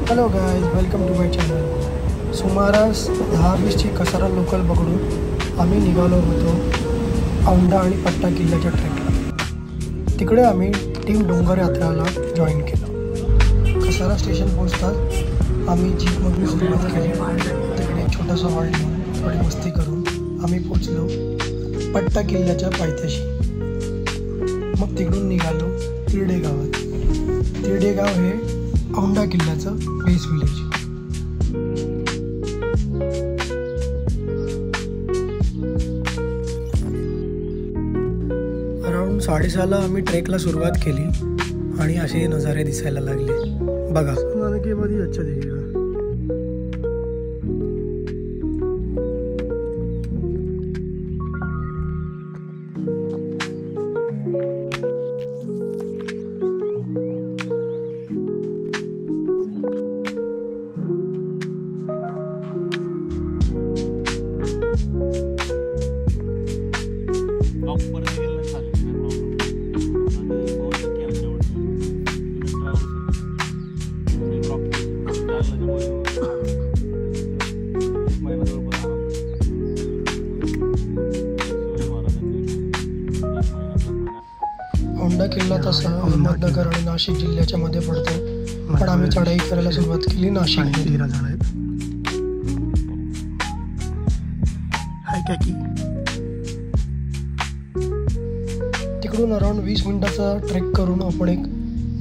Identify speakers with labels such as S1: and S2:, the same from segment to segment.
S1: Hello guys, welcome to my channel. सुमारास 10-20ची Kasara local पकडून आम्ही निघालो होतो औंढा आणि पट्टा किल्ल्याच्या ट्रेकला. तिकडे आम्ही टीम डोंगर यात्राला जॉईन केलं. कसारा स्टेशन पोहोचताच आम्ही जीपमधून सुरुवात केली. तिकडे एक छोटासा हॉल्ट घेऊन थोडी मस्ती करून आम्ही पोचलो पट्टा किल्ल्याच्या पायथ्याशी. मग तिकडून निघालो तिरडे गावात. तिरडे गाव हे औंढा किल्ल्याचं बेस विलेज. अराउंड 6:30ला आम्ही ट्रेकला सुरुवात केली आणि असे नजारे दिसायला लागले. बघा अच्छा दिखेगा. औंढा किल्ला तसा अहमदनगर आणि नाशिक जिल्ह्याच्या मध्ये पडतो, पण आम्ही चढाई करायला सुरुवात केली नाशिकमध्ये. तिकडून अराउंड 20 मिनिटाचा ट्रेक करून आपण एक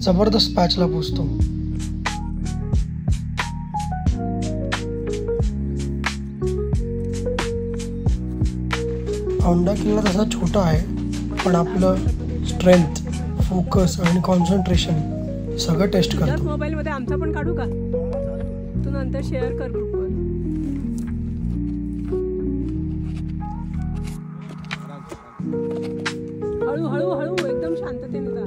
S1: जबरदस्त पॅचला पोहोचतो. औंढा किल्ला तसा छोटा आहे, पण आपलं स्ट्रेंथ, फोकस आणि कॉन्सन्ट्रेशन सगळं टेस्ट करतो.
S2: मोबाईल मध्ये आमचा पण काढू का? तू नंतर शेअर कर ग्रुपवर. हळू हळू हळू एकदम शांततेने जा.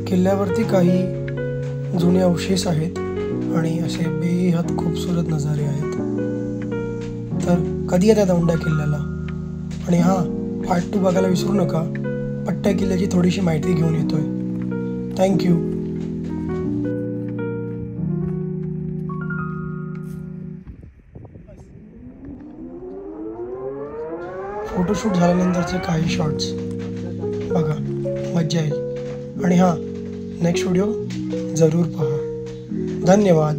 S1: किल्ल्यावरती काही जुने अवशेष आहेत आणि असे बेहद खूपसूरत नजारे आहेत. तर कधी येतात औंढा किल्ल्याला? आणि हां, पार्ट 2 बघायला विसरू नका. पट्टा किल्ल्याची थोडीशी माहिती घेऊन येतोय. थँक्यू. फोटोशूट झाल्यानंतरचे काही शॉट्स बघा, मज्जा येईल. आणि हां, नेक्स्ट व्हिडिओ जरूर पहा. धन्यवाद.